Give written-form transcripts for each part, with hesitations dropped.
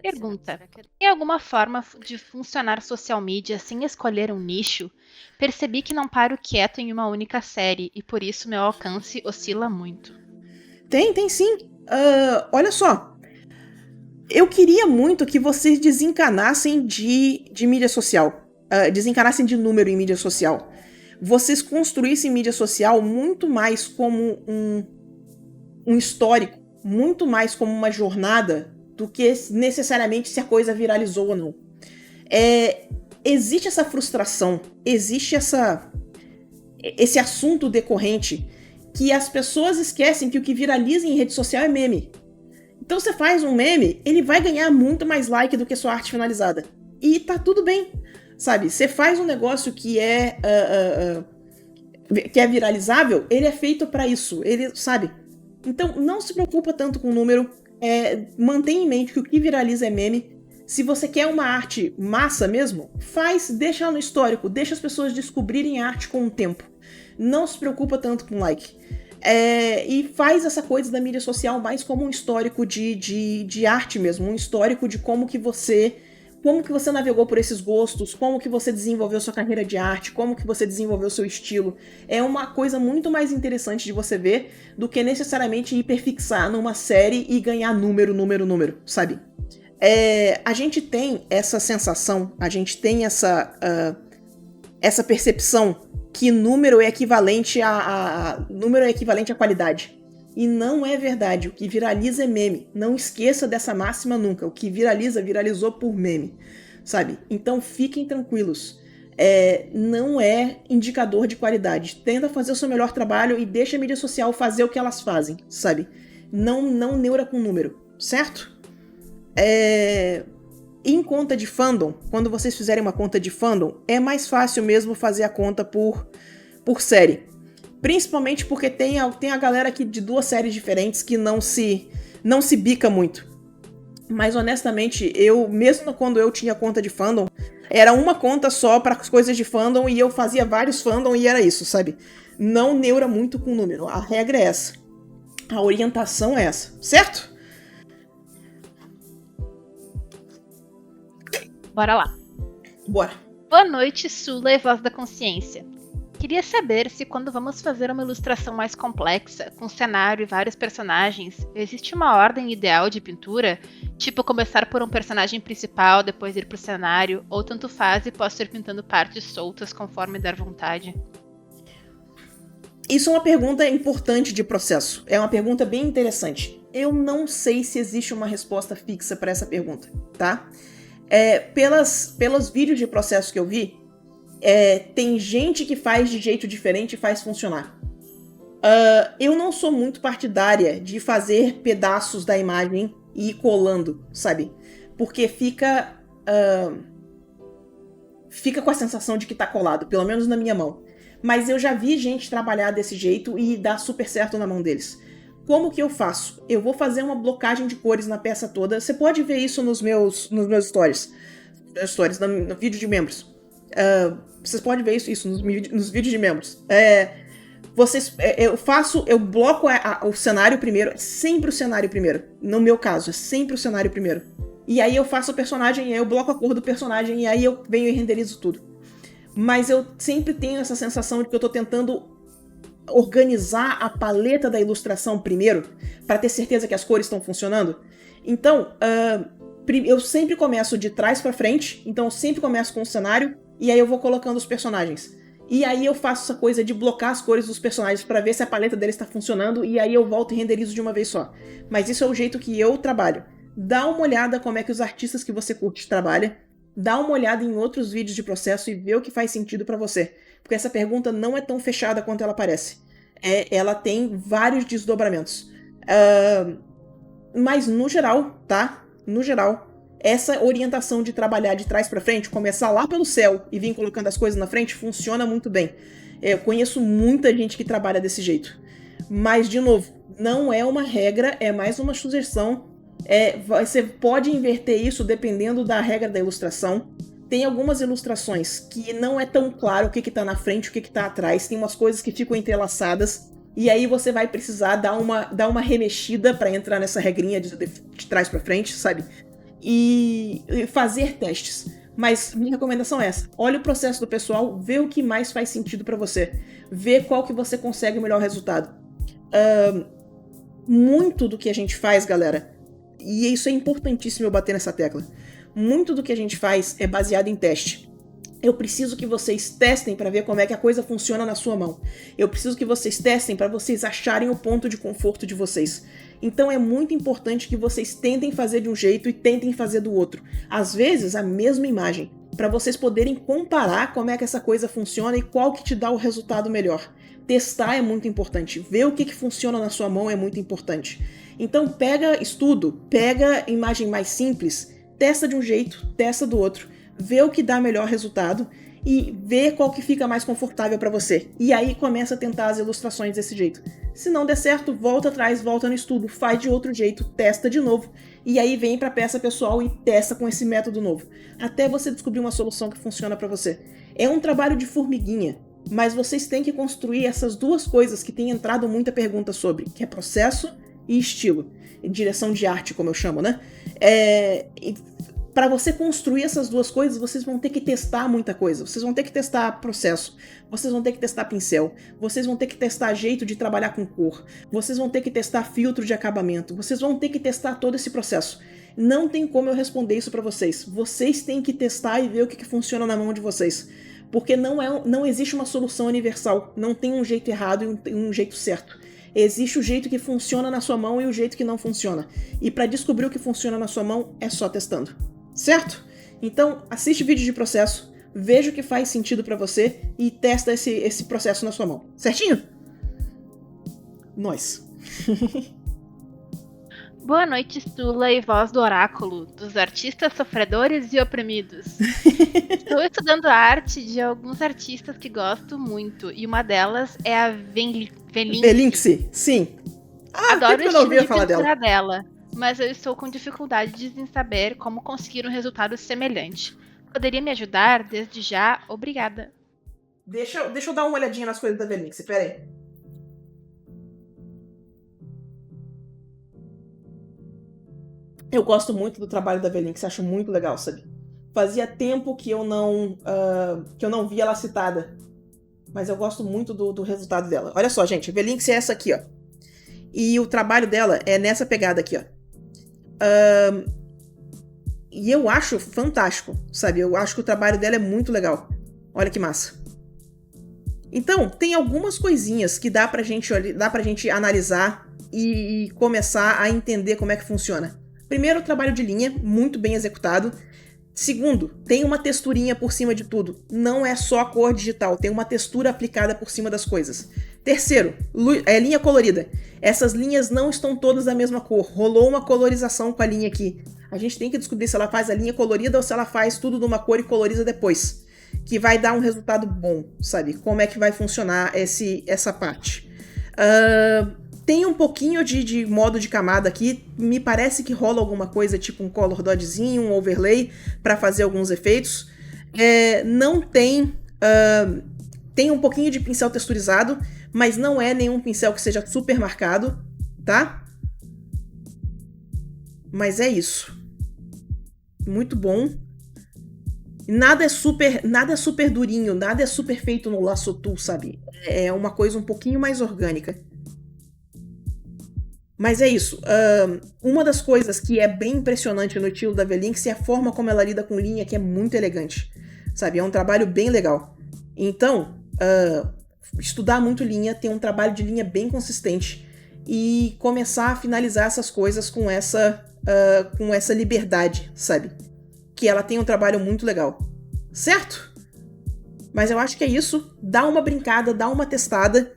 Pergunta: tem alguma forma de funcionar social media sem escolher um nicho? Percebi que não paro quieto em uma única série e por isso meu alcance oscila muito. Tem sim. Olha só, eu queria muito que vocês desencanassem de mídia social. Desencanassem de número em mídia social. Vocês construíssem mídia social muito mais como um histórico, muito mais como uma jornada do que necessariamente se a coisa viralizou ou não. Existe essa frustração, existe esse assunto decorrente que as pessoas esquecem que o que viraliza em rede social é meme. Então você faz um meme, ele vai ganhar muito mais like do que sua arte finalizada. E tá tudo bem, sabe? Você faz um negócio que é viralizável, ele é feito para isso, ele sabe? Então não se preocupa tanto com o número, mantém em mente que o que viraliza é meme. Se você quer uma arte massa mesmo, deixa ela no histórico, deixa as pessoas descobrirem a arte com o tempo. Não se preocupa tanto com like. E faz essa coisa da mídia social mais como um histórico de arte mesmo, um histórico de como que você navegou por esses gostos, como que você desenvolveu sua carreira de arte, como que você desenvolveu seu estilo. É uma coisa muito mais interessante de você ver do que necessariamente hiperfixar numa série e ganhar número, sabe? A gente tem essa sensação, a gente tem essa percepção que número é equivalente à qualidade. E não é verdade. O que viraliza é meme. Não esqueça dessa máxima nunca. O que viralizou por meme, sabe? Então fiquem tranquilos. Não é indicador de qualidade. Tenta fazer o seu melhor trabalho e deixa a mídia social fazer o que elas fazem, sabe? Não neura com número, certo? Em conta de fandom, quando vocês fizerem uma conta de fandom, é mais fácil mesmo fazer a conta por série. Principalmente porque tem a galera aqui de duas séries diferentes que não se bica muito. Mas honestamente, mesmo quando eu tinha conta de fandom, era uma conta só para as coisas de fandom e eu fazia vários fandom e era isso, sabe? Não neura muito com o número. A regra é essa. A orientação é essa, certo? Bora lá. Bora. Boa noite, Sula e Voz da Consciência. Queria saber se quando vamos fazer uma ilustração mais complexa, com cenário e vários personagens, existe uma ordem ideal de pintura? Tipo começar por um personagem principal, depois ir pro cenário, ou tanto faz e posso ir pintando partes soltas conforme der vontade? Isso é uma pergunta importante de processo. É uma pergunta bem interessante. Eu não sei se existe uma resposta fixa para essa pergunta, tá? Pelos vídeos de processo que eu vi, tem gente que faz de jeito diferente e faz funcionar. Eu não sou muito partidária de fazer pedaços da imagem e ir colando, sabe? Porque fica com a sensação de que tá colado, pelo menos na minha mão. Mas eu já vi gente trabalhar desse jeito e dar super certo na mão deles. Como que eu faço? Eu vou fazer uma blocagem de cores na peça toda. Você pode ver isso nos meus stories. No vídeo de membros. Vocês podem ver isso nos vídeos de membros. Eu bloco o cenário primeiro. É sempre o cenário primeiro. No meu caso, é sempre o cenário primeiro. E aí eu faço o personagem, e aí eu bloco a cor do personagem, e aí eu venho e renderizo tudo. Mas eu sempre tenho essa sensação de que eu tô tentando organizar a paleta da ilustração primeiro, para ter certeza que as cores estão funcionando. Então, eu sempre começo de trás para frente, então eu sempre começo com o cenário, e aí eu vou colocando os personagens. E aí eu faço essa coisa de blocar as cores dos personagens para ver se a paleta deles está funcionando, e aí eu volto e renderizo de uma vez só. Mas isso é o jeito que eu trabalho. Dá uma olhada como é que os artistas que você curte trabalham, dá uma olhada em outros vídeos de processo e vê o que faz sentido para você. Porque essa pergunta não é tão fechada quanto ela parece. Ela tem vários desdobramentos. Mas no geral, tá? No geral, essa orientação de trabalhar de trás para frente, começar lá pelo céu e vir colocando as coisas na frente, funciona muito bem. Eu conheço muita gente que trabalha desse jeito. Mas, de novo, não é uma regra, é mais uma sugestão. Você pode inverter isso dependendo da regra da ilustração. Tem algumas ilustrações que não é tão claro o que tá na frente e o que tá atrás. Tem umas coisas que ficam entrelaçadas. E aí você vai precisar dar uma remexida para entrar nessa regrinha de trás para frente, sabe? e fazer testes. Mas minha recomendação é essa. Olha o processo do pessoal, vê o que mais faz sentido pra você. Vê qual que você consegue o melhor resultado. Muito do que a gente faz, galera, e isso é importantíssimo eu bater nessa tecla, muito do que a gente faz é baseado em teste. Eu preciso que vocês testem para ver como é que a coisa funciona na sua mão. Eu preciso que vocês testem para vocês acharem o ponto de conforto de vocês. Então é muito importante que vocês tentem fazer de um jeito e tentem fazer do outro. Às vezes, a mesma imagem, para vocês poderem comparar como é que essa coisa funciona e qual que te dá o resultado melhor. Testar é muito importante. Ver o que funciona na sua mão é muito importante. Então pega estudo, pega imagem mais simples, testa de um jeito, testa do outro, vê o que dá melhor resultado e vê qual que fica mais confortável para você. E aí começa a tentar as ilustrações desse jeito. Se não der certo, volta atrás, volta no estudo, faz de outro jeito, testa de novo. E aí vem para a peça pessoal e testa com esse método novo. Até você descobrir uma solução que funciona para você. É um trabalho de formiguinha, mas vocês têm que construir essas duas coisas que tem entrado muita pergunta sobre, que é processo e estilo. Direção de arte, como eu chamo, né? Para você construir essas duas coisas, vocês vão ter que testar muita coisa. Vocês vão ter que testar processo, vocês vão ter que testar pincel, vocês vão ter que testar jeito de trabalhar com cor, vocês vão ter que testar filtro de acabamento, vocês vão ter que testar todo esse processo. Não tem como eu responder isso para vocês. Vocês têm que testar e ver o que funciona na mão de vocês. Porque não existe uma solução universal. Não tem um jeito errado e um jeito certo. Existe o jeito que funciona na sua mão e o jeito que não funciona. E para descobrir o que funciona na sua mão, é só testando. Certo? Então, assiste vídeos de processo, veja o que faz sentido para você e testa esse processo na sua mão. Certinho? Nós. Boa noite, Sula e voz do oráculo, dos artistas sofredores e oprimidos. Estou estudando a arte de alguns artistas que gosto muito, e uma delas é a Velinxi, sim. Adoro o estilo de pintura dela, mas eu estou com dificuldades em saber como conseguir um resultado semelhante. Poderia me ajudar? Desde já, obrigada. Deixa eu dar uma olhadinha nas coisas da Velinxi, pera aí. Eu gosto muito do trabalho da Velinxi, acho muito legal, sabe? Fazia tempo que eu não via ela citada, mas eu gosto muito do resultado dela. Olha só, gente, a Velinxi é essa aqui, ó. E o trabalho dela é nessa pegada aqui, ó. E eu acho fantástico, sabe? Eu acho que o trabalho dela é muito legal. Olha que massa. Então, tem algumas coisinhas que dá pra gente analisar e começar a entender como é que funciona. Primeiro, o trabalho de linha, muito bem executado. Segundo, tem uma texturinha por cima de tudo. Não é só a cor digital, tem uma textura aplicada por cima das coisas. Terceiro, linha colorida. Essas linhas não estão todas da mesma cor. Rolou uma colorização com a linha aqui. A gente tem que descobrir se ela faz a linha colorida ou se ela faz tudo numa cor e coloriza depois. Que vai dar um resultado bom, sabe? Como é que vai funcionar essa parte. Tem um pouquinho de modo de camada aqui. Me parece que rola alguma coisa, tipo um color dodgezinho, um overlay, para fazer alguns efeitos. Não tem... tem um pouquinho de pincel texturizado, mas não é nenhum pincel que seja super marcado, tá? Mas é isso. Muito bom. Nada é super durinho, nada é super feito no Lasso Tool, sabe? É uma coisa um pouquinho mais orgânica. Mas é isso. Uma das coisas que é bem impressionante no estilo da Velinxi é a forma como ela lida com linha, que é muito elegante. Sabe? É um trabalho bem legal. Então, estudar muito linha, ter um trabalho de linha bem consistente e começar a finalizar essas coisas com essa liberdade, sabe? Que ela tem um trabalho muito legal. Certo? Mas eu acho que é isso. Dá uma brincada, dá uma testada.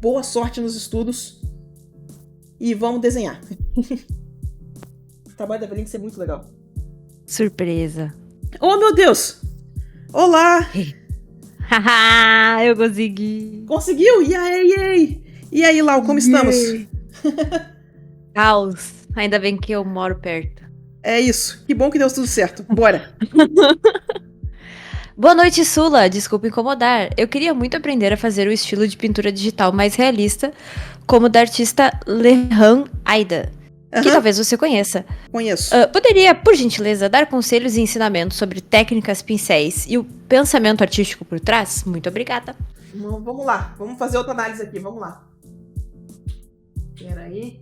Boa sorte nos estudos. E vamos desenhar. O trabalho da Velinxi é muito legal. Surpresa. Oh, meu Deus! Olá! Haha, eu consegui. Conseguiu? Yay! E aí, Lau, como estamos? Caos. Ainda bem que eu moro perto. É isso. Que bom que deu tudo certo. Bora! Boa noite, Sula. Desculpa incomodar. Eu queria muito aprender a fazer o estilo de pintura digital mais realista, como o da artista Lehan Aida. que talvez você conheça. Conheço. Poderia, por gentileza, dar conselhos e ensinamentos sobre técnicas, pincéis e o pensamento artístico por trás? Muito obrigada. Vamos lá, vamos fazer outra análise aqui, vamos lá. Peraí.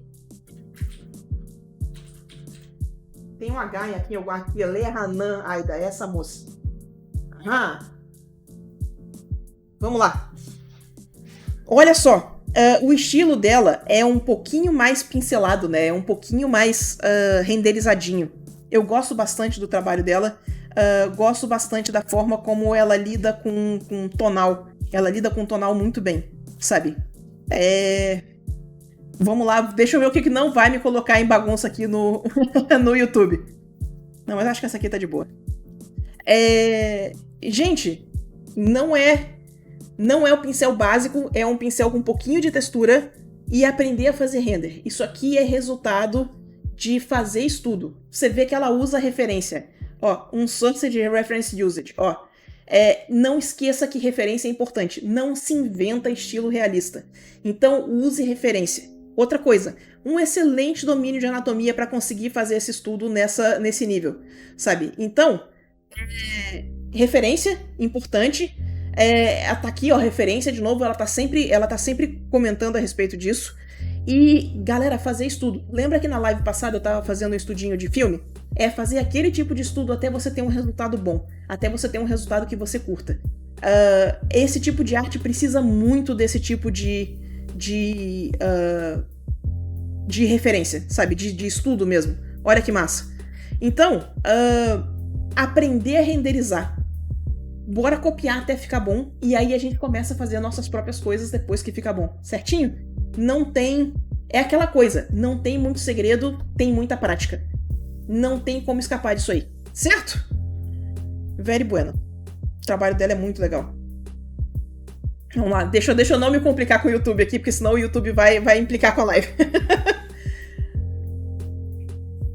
Tem um H aqui, Lea Hanan Aida, essa moça. Vamos lá. Olha só, o estilo dela é um pouquinho mais pincelado, né? É um pouquinho mais renderizadinho. Eu gosto bastante do trabalho dela. Gosto bastante da forma como ela lida com tonal. Ela lida com tonal muito bem, sabe? Vamos lá, deixa eu ver o que não vai me colocar em bagunça aqui no YouTube. Não, mas acho que essa aqui tá de boa. Gente, não é o pincel básico, é um pincel com um pouquinho de textura e aprender a fazer render. Isso aqui é resultado de fazer estudo. Você vê que ela usa referência. Ó, um Sunset Reference Usage. Ó, não esqueça que referência é importante. Não se inventa estilo realista. Então, use referência. Outra coisa, um excelente domínio de anatomia para conseguir fazer esse estudo nesse nível, sabe? Então, referência, importante. Tá aqui, ó, referência, de novo, ela tá sempre comentando a respeito disso. E, galera, fazer estudo. Lembra que na live passada eu tava fazendo um estudinho de filme? Fazer aquele tipo de estudo até você ter um resultado bom, até você ter um resultado que você curta. Esse tipo de arte precisa muito desse tipo de referência, sabe? De estudo mesmo. Olha que massa. Então, aprender a renderizar. Bora copiar até ficar bom, e aí a gente começa a fazer nossas próprias coisas depois que fica bom, certinho? Não tem... É aquela coisa, não tem muito segredo, tem muita prática. Não tem como escapar disso aí, certo? Very bueno. O trabalho dela é muito legal. Vamos lá, deixa eu não me complicar com o YouTube aqui, porque senão o YouTube vai implicar com a live.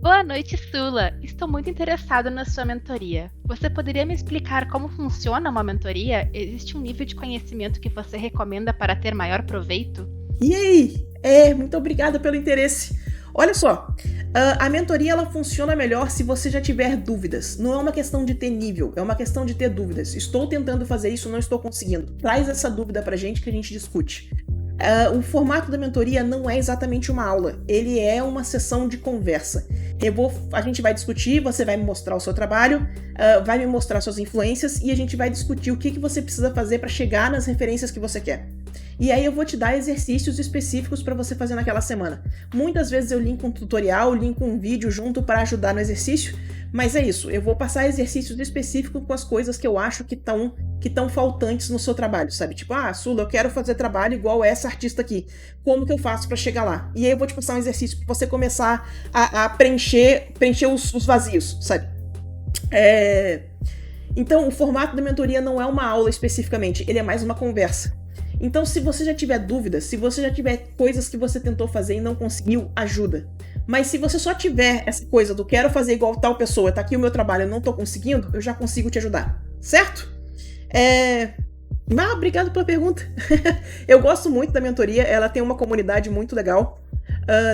Boa noite, Sula. Estou muito interessado na sua mentoria. Você poderia me explicar como funciona uma mentoria? Existe um nível de conhecimento que você recomenda para ter maior proveito? E aí? Muito obrigada pelo interesse. Olha só, a mentoria ela funciona melhor se você já tiver dúvidas. Não é uma questão de ter nível, é uma questão de ter dúvidas. Estou tentando fazer isso, não estou conseguindo. Traz essa dúvida pra gente que a gente discute. O formato da mentoria não é exatamente uma aula, ele é uma sessão de conversa. A gente vai discutir, você vai me mostrar o seu trabalho, vai me mostrar suas influências e a gente vai discutir o que você precisa fazer para chegar nas referências que você quer. E aí eu vou te dar exercícios específicos para você fazer naquela semana. Muitas vezes eu linko um tutorial, linko um vídeo junto para ajudar no exercício, mas é isso, eu vou passar exercícios específicos com as coisas que eu acho que estão faltantes no seu trabalho, sabe? Tipo, Sula, eu quero fazer trabalho igual essa artista aqui. Como que eu faço para chegar lá? E aí eu vou te passar um exercício para você começar a preencher os vazios, sabe? Então, o formato da mentoria não é uma aula especificamente, ele é mais uma conversa. Então, se você já tiver dúvidas, se você já tiver coisas que você tentou fazer e não conseguiu, ajuda. Mas se você só tiver essa coisa do quero fazer igual tal pessoa, tá aqui o meu trabalho, eu não tô conseguindo, eu já consigo te ajudar, certo? Obrigado pela pergunta. Eu gosto muito da mentoria, ela tem uma comunidade muito legal.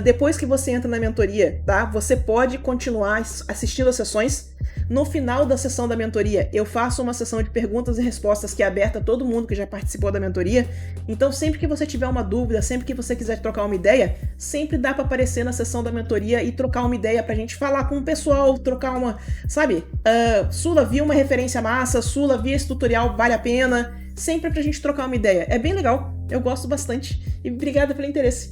Depois que você entra na mentoria, tá? Você pode continuar assistindo as sessões. No final da sessão da mentoria, eu faço uma sessão de perguntas e respostas que é aberta a todo mundo que já participou da mentoria. Então, sempre que você tiver uma dúvida, sempre que você quiser trocar uma ideia, sempre dá pra aparecer na sessão da mentoria e trocar uma ideia pra gente falar com o pessoal, trocar uma... Sabe? Sula, vi uma referência massa, Sula, vi esse tutorial, vale a pena. Sempre pra gente trocar uma ideia. É bem legal, eu gosto bastante. E obrigada pelo interesse.